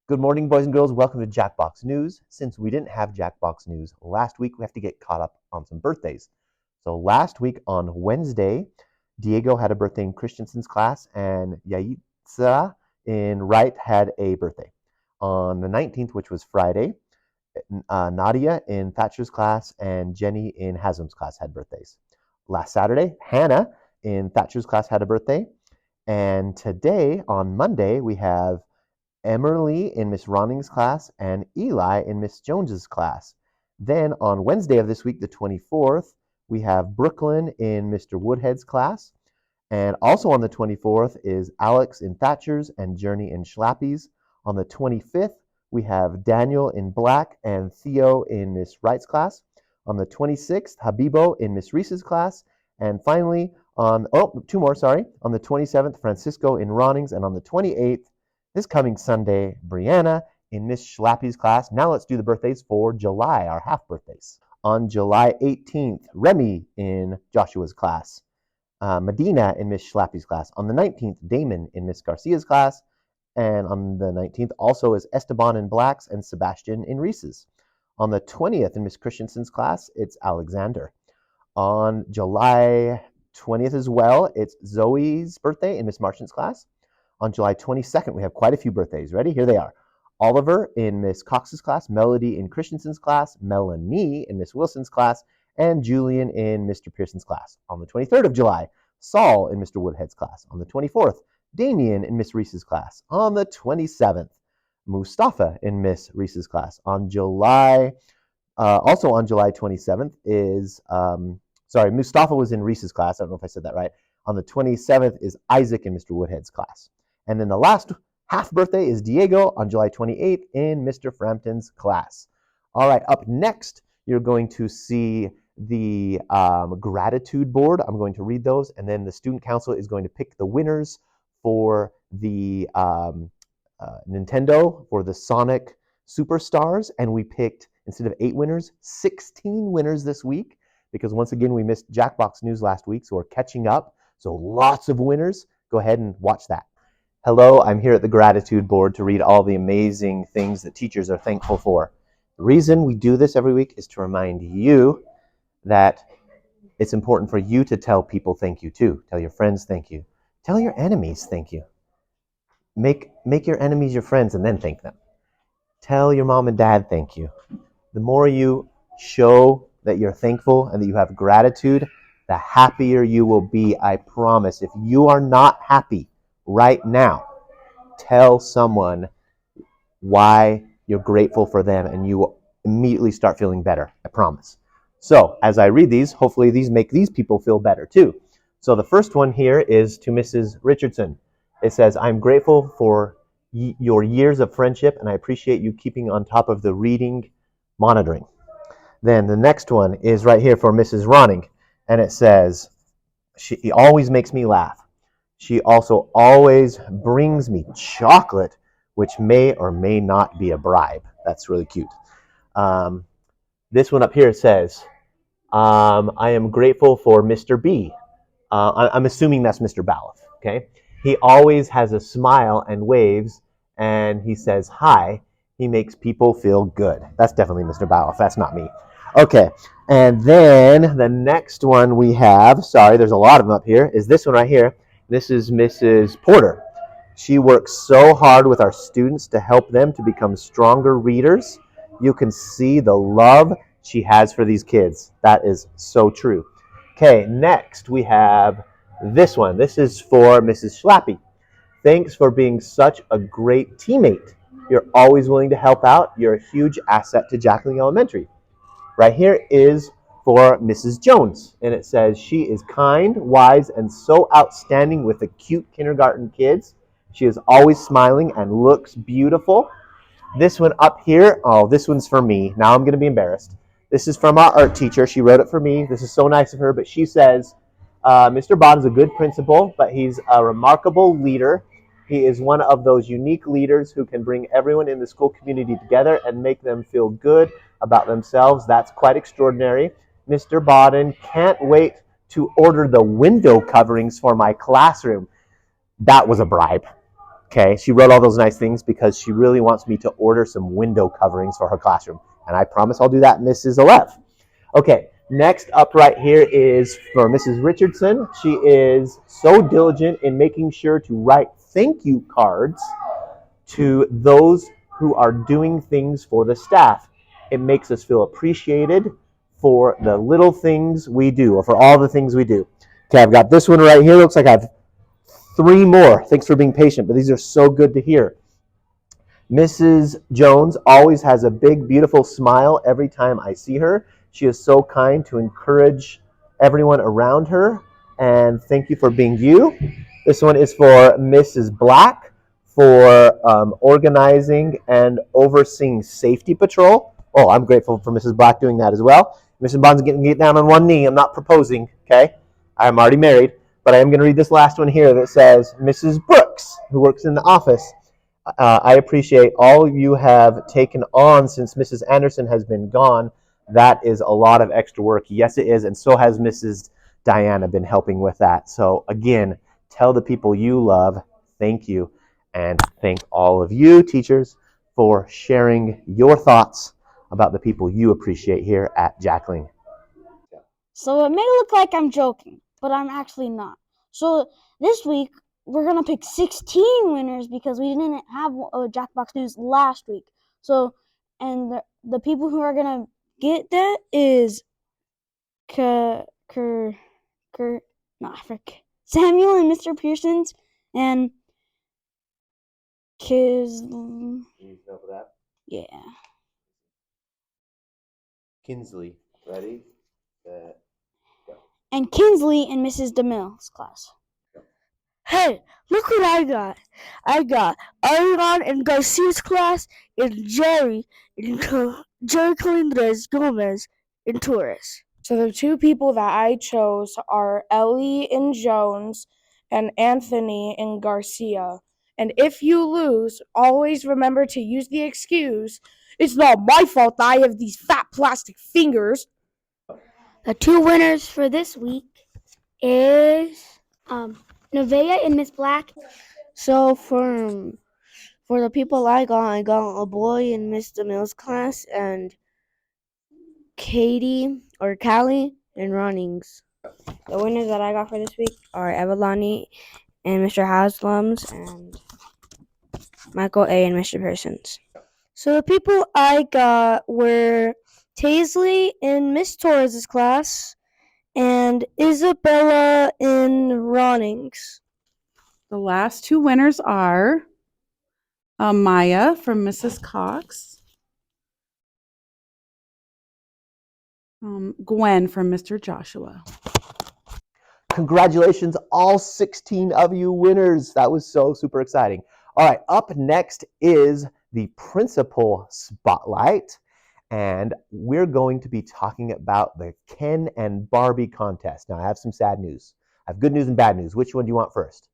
Good morning, boys and girls. Welcome to Jackbox News. Since we didn't have Jackbox News last week, we have to get caught up on some birthdays. So last week on Wednesday, Diego had a birthday in Christensen's class, and Yaitza in Wright had a birthday. On the 19th, which was Friday, Nadia in Thatcher's class and Jenny in Haslam's class had birthdays. Last Saturday, Hannah in Thatcher's class had a birthday. And today, on Monday, we have Emily in Miss Ronning's class and Eli in Miss Jones's class. Then on Wednesday of this week, the 24th, we have Brooklyn in Mr. Woodhead's class. And also on the 24th is Alex in Thatcher's and Journey in Schlappy's. On the 25th, we have Daniel in Black and Theo in Miss Wright's class. On the 26th, Habibo in Miss Reese's class. And finally, on the 27th, Francisco in Ronning's. And on the 28th, this coming Sunday, Brianna in Miss Schlappy's class. Now let's do the birthdays for July, our half birthdays. On July 18th, Remy in Joshua's class. Medina in Miss Schlappy's class. On the 19th, Damon in Miss Garcia's class. And on the 19th also is Esteban in Black's and Sebastian in Reese's. On the 20th in Miss Christensen's class, it's Alexander. On July 20th as well, it's Zoe's birthday in Miss Marchant's class. On July 22nd, we have quite a few birthdays. Ready? Here they are. Oliver in Miss Cox's class, Melody in Christensen's class, Melanie in Miss Wilson's class, and Julian in Mr. Pearson's class. On the 23rd of July, Saul in Mr. Woodhead's class. On the 24th, Damien in Miss Reese's class. On the 27th, Mustafa in Miss Reese's class. Also on July 27th is, Mustafa was in Reese's class. I don't know if I said that right. On the 27th is Isaac in Mr. Woodhead's class. And then the last half birthday is Diego on July 28th in Mr. Frampton's class. All right, up next, you're going to see the gratitude board. I'm going to read those, and then the student council is going to pick the winners for the Nintendo, for the Sonic Superstars. And we picked, instead of 8 winners, 16 winners this week, because once again, we missed Jackbox News last week, so we're catching up. So lots of winners. Go ahead and watch that. Hello, I'm here at the gratitude board to read all the amazing things that teachers are thankful for. The reason we do this every week is to remind you that it's important for you to tell people thank you too. Tell your friends thank you. Tell your enemies thank you. Make your enemies your friends and then thank them. Tell your mom and dad thank you. The more you show that you're thankful and that you have gratitude, the happier you will be, I promise. If you are not happy right now, tell someone why you're grateful for them and you will immediately start feeling better, I promise. So as I read these, hopefully these make these people feel better too. So the first one here is to Mrs. Richardson. It says, I'm grateful for your years of friendship and I appreciate you keeping on top of the reading monitoring. Then the next one is right here for Mrs. Ronning, and it says, she always makes me laugh. She also always brings me chocolate, which may or may not be a bribe. That's really cute. This one up here says, I am grateful for Mr. B. I'm assuming that's Mr. Balloff, okay? He always has a smile and waves, and he says hi. He makes people feel good. That's definitely Mr. Balloff. That's not me. Okay, and then the next one we have, there's a lot of them up here, is this one right here. This is Mrs. Porter. She works so hard with our students to help them to become stronger readers. You can see the love she has for these kids. That is so true. Okay, next we have this one. This is for Mrs. Schlappy. Thanks for being such a great teammate. You're always willing to help out. You're a huge asset to Jackling Elementary. Right here is for Mrs. Jones, and it says, she is kind, wise, and so outstanding with the cute kindergarten kids. She is always smiling and looks beautiful. This one up here, this one's for me. Now I'm going to be embarrassed. This is from our art teacher. She wrote it for me. This is so nice of her, but she says, Mr. Bond is a good principal, but he's a remarkable leader. He is one of those unique leaders who can bring everyone in the school community together and make them feel good about themselves. That's quite extraordinary. Mr. Bodden can't wait to order the window coverings for my classroom. That was a bribe. Okay, she wrote all those nice things because she really wants me to order some window coverings for her classroom. And I promise I'll do that, Mrs. Aleph. Okay, next up right here is for Mrs. Richardson. She is so diligent in making sure to write thank you cards to those who are doing things for the staff. It makes us feel appreciated for the little things we do, or for all the things we do. Okay, I've got this one right here. Looks like I have 3 more. Thanks for being patient, but these are so good to hear. Mrs. Jones always has a big, beautiful smile every time I see her. She is so kind to encourage everyone around her. And thank you for being you. This one is for Mrs. Black for organizing and overseeing safety patrol. Oh, I'm grateful for Mrs. Black doing that as well. Mrs. Bond's getting get down on one knee. I'm not proposing, okay? I'm already married, but I am going to read this last one here that says, Mrs. Brooks, who works in the office, I appreciate all you have taken on since Mrs. Anderson has been gone. That is a lot of extra work. Yes, it is. And so has Mrs. Diana been helping with that. So again, tell the people you love, thank you. And thank all of you, teachers, for sharing your thoughts about the people you appreciate here at Jackling. So it may look like I'm joking, but I'm actually not. So this week, we're going to pick 16 winners because we didn't have a Jackbox News last week. So, and the people who are going to get that is Samuel and Mr. Pearson's and yeah. Kinsley, ready? Set. And Kinsley and Mrs. DeMille's class. Hey, look what I got. I got Arion and Garcia's class and Jerry Colindres Gomez in Torres. So the 2 people that I chose are Ellie and Jones and Anthony and Garcia. And if you lose, always remember to use the excuse, it's not my fault that I have these fat plastic fingers. The 2 winners for this week is Nevaeh and Miss Black. So for the people I got a boy in Miss DeMille's class and Katie or Callie and Ronings. The winners that I got for this week are Evelani and Mr. Haslam's and Michael A. and Mr. Pearson's. So the people I got were Taisley in Miss Torres' class and Isabella in Ronings. The last 2 winners are Maya from Mrs. Cox, Gwen from Mr. Joshua. Congratulations, all 16 of you winners. That was so super exciting. All right, up next is the principal spotlight, and we're going to be talking about the Ken and Barbie contest. Now, I have some sad news. I have good news and bad news. Which one do you want first?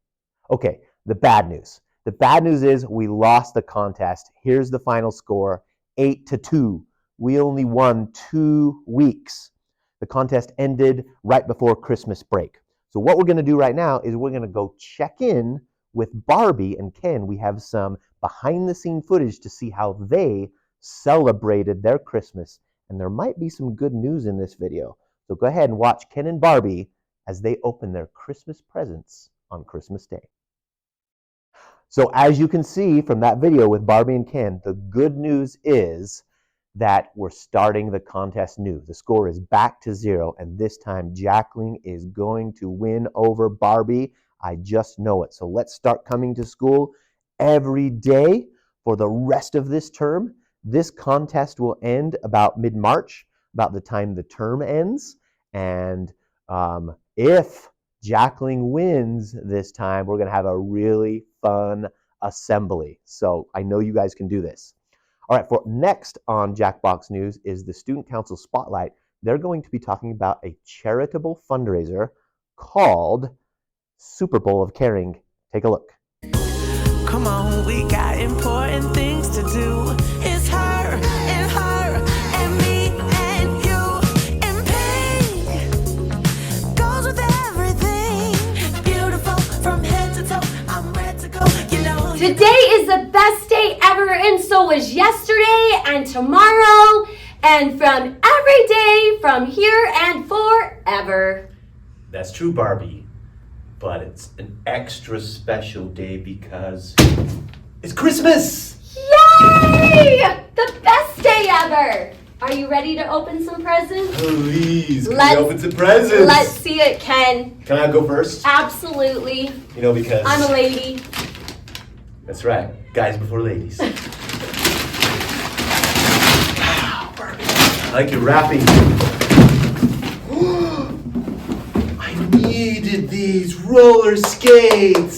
Okay, the bad news. The bad news is we lost the contest. Here's the final score, 8-2. We only won 2 weeks. The contest ended right before Christmas break. So what we're going to do right now is we're going to go check in with Barbie and Ken. We have some behind the scene footage to see how they celebrated their Christmas. And there might be some good news in this video. So go ahead and watch Ken and Barbie as they open their Christmas presents on Christmas Day. So as you can see from that video with Barbie and Ken, the good news is that we're starting the contest new. The score is back to 0, and this time Jackling is going to win over Barbie. I just know it. So let's start coming to school every day for the rest of this term. This contest will end about mid-March, about the time the term ends. And if Jackling wins this time, we're going to have a really fun assembly. So I know you guys can do this. All right, for next on Jackbox News is the Student Council Spotlight. They're going to be talking about a charitable fundraiser called Super Bowl of Caring. Take a look. Come on, we got important things to do. It's her and me and you and pink goes with everything. Beautiful from head to toe. I'm ready to go. You know. and so was yesterday and tomorrow and from every day from here and forever. That's true, Barbie. But it's an extra special day because it's Christmas! Yay! The best day ever! Are you ready to open some presents? Please, can we open some presents? Let's see it, Ken. Can I go first? Absolutely. You know, because... I'm a lady. That's right. Guys before ladies. Wow, Barbie. I like your wrapping. I needed these roller skates.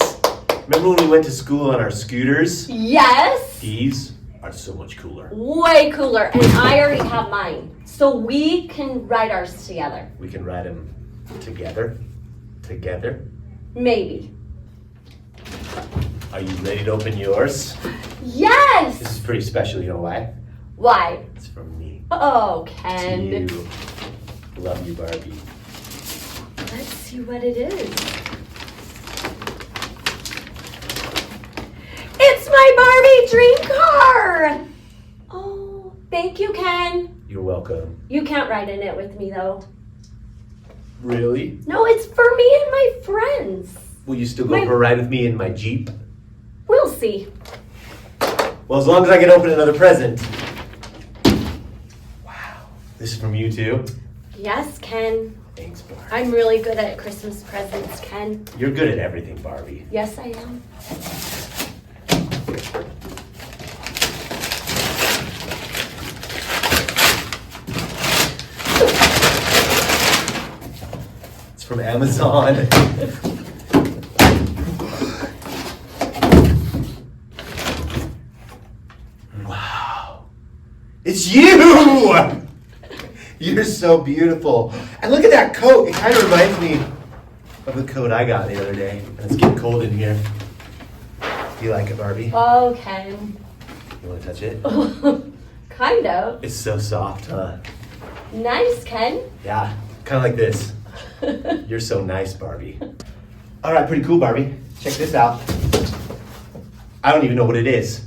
Remember when we went to school on our scooters? Yes. These are so much cooler. Way cooler. And I already have mine. So we can ride ours together. We can ride them together. Together. Maybe. Are you ready to open yours? Yes! This is pretty special, you know why? Why? It's from me. Oh, To Ken. you. Love you, Barbie. Let's see what it is. It's my Barbie dream car! Oh, thank you, Ken. You're welcome. You can't ride in it with me, though. Really? No, it's for me and my friends. Will you still go for a ride with me in my Jeep? We'll see. Well, as long as I can open another present. Wow. This is from you too? Yes, Ken. Thanks, Barbie. I'm really good at Christmas presents, Ken. You're good at everything, Barbie. Yes, I am. It's from Amazon. Wow. It's you! You're so beautiful. And look at that coat. It kind of reminds me of the coat I got the other day. And it's getting cold in here. Do you like it, Barbie? Oh, Ken. You want to touch it? Kind of. It's so soft, huh? Nice, Ken. Yeah, kind of like this. You're so nice, Barbie. All right, pretty cool, Barbie. Check this out. I don't even know what it is.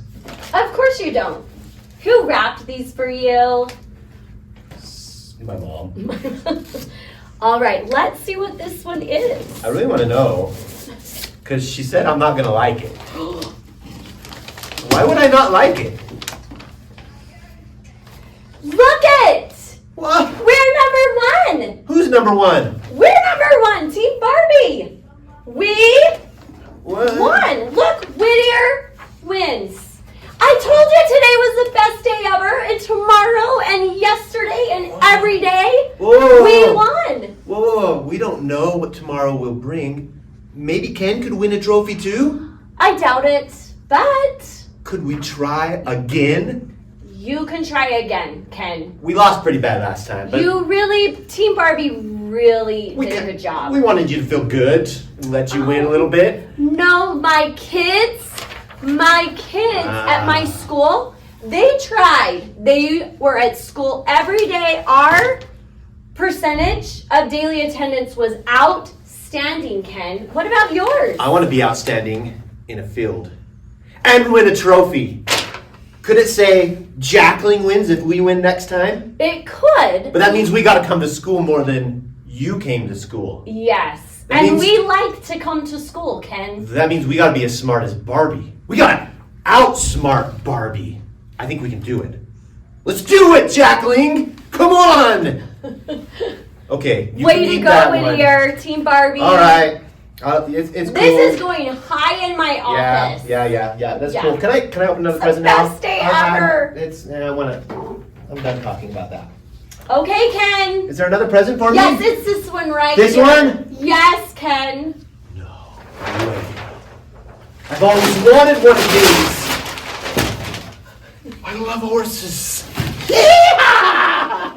Of course you don't. Who wrapped these for you? My mom. All right, let's see what this one is. I really want to know, because she said I'm not going to like it. Why would I not like it? Look it! What? We're number one! Who's number one? We're number one, Team Barbie! We What? won! Look, Whittier wins. I told you today was the best day ever, and tomorrow, and yesterday, and every day, Whoa. we won. Whoa, whoa, whoa. We don't know what tomorrow will bring. Maybe Ken could win a trophy too? I doubt it, but Could we try again? you can try again, Ken. We lost pretty bad last time, but You really, Team Barbie really did a got- good job. We wanted you to feel good and let you win a little bit. No, my kids at my school, they tried. They were at school every day. Our percentage of daily attendance was outstanding, Ken. What about yours? I want to be outstanding in a field and win a trophy. Could it say Jackling wins if we win next time? It could. But that means we got to come to school more than you came to school. Yes. That And means- we like to come to school, Ken. That means we got to be as smart as Barbie. We got to outsmart Barbie. I think we can do it. Let's do it, Jackling! Come on! Okay, you Way can to keep go, that one. Whittier, Team Barbie. All right. It's cool. This is going high in my office. Yeah. That's Yeah. cool. Can I open another It's the present now? best day ever. I'm done talking about that. Okay, Ken. Is there another present for me? Yes, it's this one right This here. one? Yes, Ken. No way. I've always wanted one of these. I love horses. Yeah!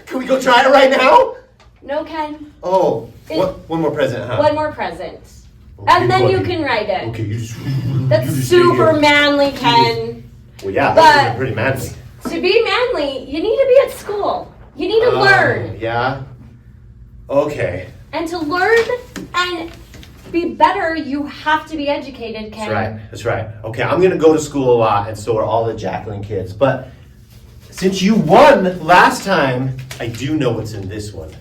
Can we go try it right now? No, Ken. Oh, It- one more present, huh? One more present. Okay, And then you buddy. can write it. Okay, you just. That's you just stay super here. manly, Ken. Well, yeah, But- that's pretty manly. To be manly, you need to be at school. You need to learn. Yeah. Okay. And to learn and be better, you have to be educated, Ken. That's right. That's right. Okay, I'm gonna go to school a lot, and so are all the Jacqueline kids. But since you won last time, I do know what's in this one.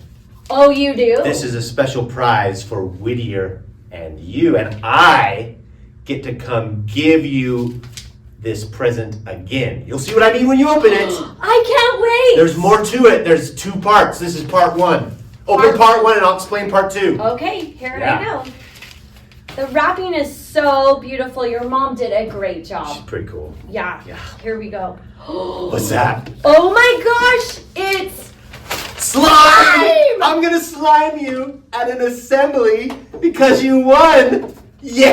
Oh, you do? This is a special prize for Whittier and you, and I get to come give you this present again. You'll see what I mean when you open it. I can't wait. There's more to it. There's 2 parts. This is part 1. Open part 1 and I'll explain part 2. Okay, here I go. The wrapping is so beautiful. Your mom did a great job. She's pretty cool. Yeah. Here we go. What's that? Oh my gosh, it's Slime! I'm gonna slime you at an assembly because you won. Yeah!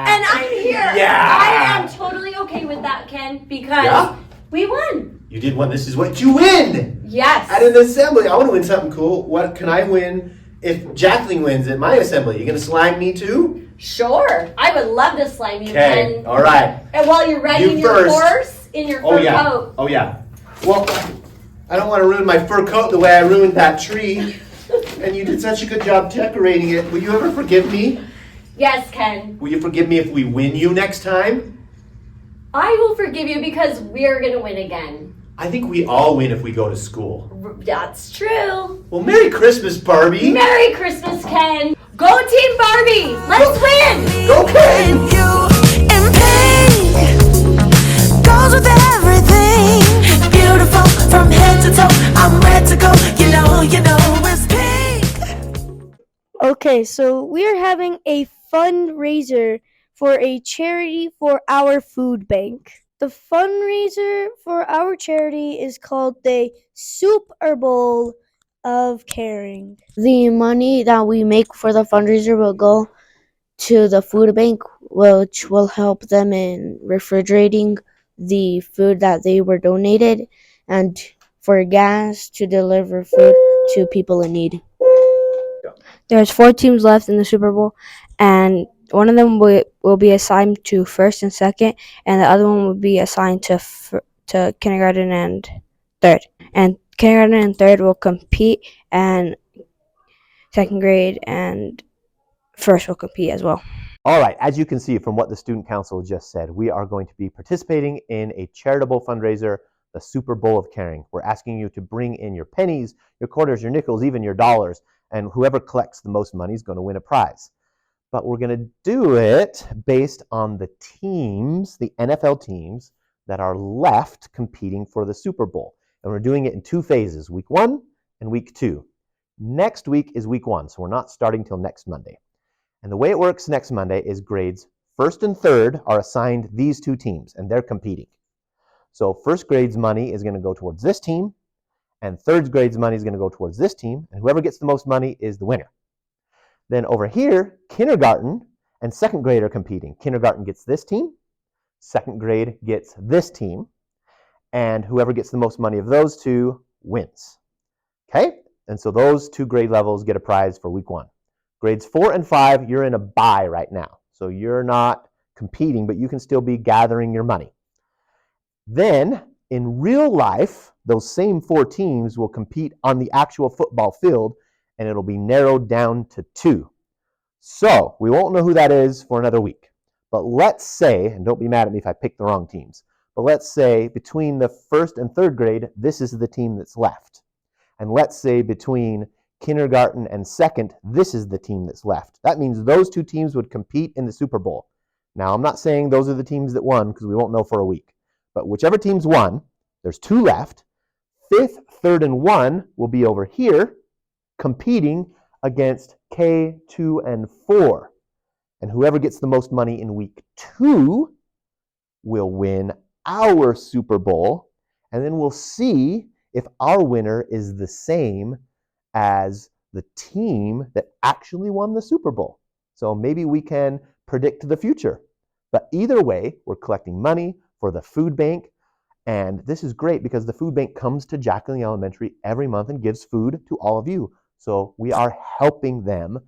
And I'm here. Yeah! I am totally okay with that, Ken, because we won. You did win. This is what you win. Yes. At an assembly. I want to win something cool. What can I win if Jacqueline wins at my assembly? You gonna slime me too? Sure. I would love to slime you, Okay. Ken. All right. And while you're riding your first. horse in your fur coat. Oh yeah. Well, I don't want to ruin my fur coat the way I ruined that tree. And you did such a good job decorating it. Will you ever forgive me? Yes, Ken. Will you forgive me if we win you next time? I will forgive you because we're going to win again. I think we all win if we go to school. That's true. Well, Merry Christmas, Barbie. Merry Christmas, Ken. Go Team Barbie. Let's win. Go, Ken. And you in pain goes with everything. Beautiful from head to toe. I'm ready to go. You know, it's pink. Okay, so we are having a fundraiser for a charity for our food bank. The fundraiser for our charity is called the Super Bowl of Caring. The money that we make for the fundraiser will go to the food bank, which will help them in refrigerating the food that they were donated and for gas to deliver food to people in need. There's 4 teams left in the Super Bowl, and one of them will be assigned to first and second, and the other one will be assigned to kindergarten and third. And kindergarten and third will compete, and second grade and first will compete as well. All right, as you can see from what the Student Council just said, we are going to be participating in a charitable fundraiser, the Super Bowl of Caring. We're asking you to bring in your pennies, your quarters, your nickels, even your dollars, and whoever collects the most money is going to win a prize. But we're going to do it based on the teams, the NFL teams, that are left competing for the Super Bowl. And we're doing it in 2 phases, week 1 and week 2. Next week is week 1, so we're not starting till next Monday. And the way it works next Monday is grades 1st and 3rd are assigned these 2 teams, and they're competing. So 1st grade's money is going to go towards this team, and 3rd grade's money is going to go towards this team, and whoever gets the most money is the winner. Then over here, kindergarten and 2nd grade are competing. Kindergarten gets this team, 2nd grade gets this team, and whoever gets the most money of those 2 wins. Okay? And so those 2 grade levels get a prize for week 1. Grades 4 and 5, you're in a bye right now. So you're not competing, but you can still be gathering your money. Then, in real life, those same 4 teams will compete on the actual football field, and it'll be narrowed down to 2. So, we won't know who that is for another week. But let's say, and don't be mad at me if I pick the wrong teams, but let's say between the 1st and 3rd grade, this is the team that's left. And let's say between kindergarten and 2nd, this is the team that's left. That means those 2 teams would compete in the Super Bowl. Now, I'm not saying those are the teams that won because we won't know for a week. But whichever teams won, there's 2 left. 5th, 3rd, and 1 will be over here competing against K, 2, and 4. And whoever gets the most money in week 2 will win our Super Bowl. And then we'll see if our winner is the same as the team that actually won the Super Bowl. So maybe we can predict the future. But either way, we're collecting money for the food bank. And this is great because the food bank comes to Jacqueline Elementary every month and gives food to all of you. So we are helping them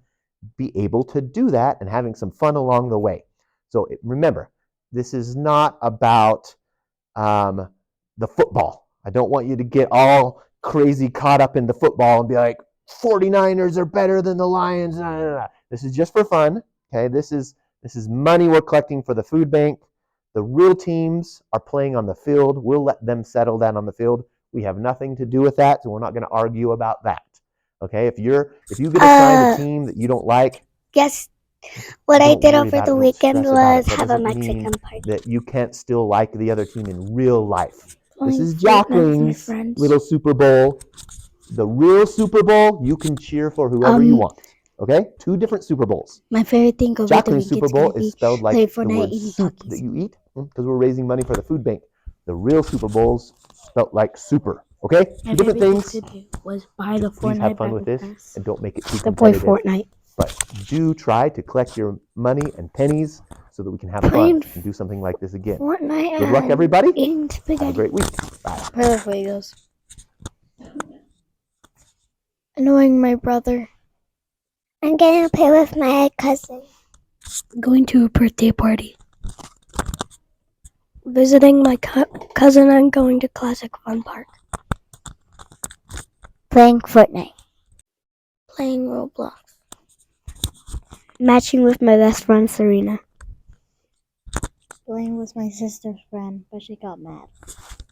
be able to do that and having some fun along the way. So remember, this is not about the football. I don't want you to get all crazy caught up in the football and be like, 49ers are better than the Lions. No. This is just for fun. Okay, this is money we're collecting for the food bank. The real teams are playing on the field. We'll let them settle down on the field. We have nothing to do with that, so we're not going to argue about that. Okay, if you get assigned a team that you don't like, Yes. What I don't did worry over about it. the Don't weekend stress about it. was That have a doesn't mean Mexican party. that you can't still like the other team in real life. This Playing is Fortnite with my Jacqueline's friends. little Super Bowl. The real Super Bowl, you can cheer for whoever you want. Okay? 2 different Super Bowls. My favorite thing over the Jacqueline's weekend Super is going Bowl to is be spelled like play the Fortnite word eating soup Takis. that you eat, because we're raising money for the food bank. The real Super Bowl's spelled like super. Okay? My 2 different favorite things. thing to do was buy the Please have Fortnite fun with Battle this Pass. and don't make it too To play competitive. Fortnite. But do try to collect your money and pennies so that we can have Playing fun and do something like this again. Fortnite Good luck, and everybody. eating Have a spaghetti. great week. Bye. Play with Legos. Annoying my brother. I'm going to play with my cousin. Going to a birthday party. Visiting my cousin and going to Classic Fun Park. Playing Fortnite. Playing Roblox. Matching with my best friend Serena. Playing with my sister's friend, but she got mad.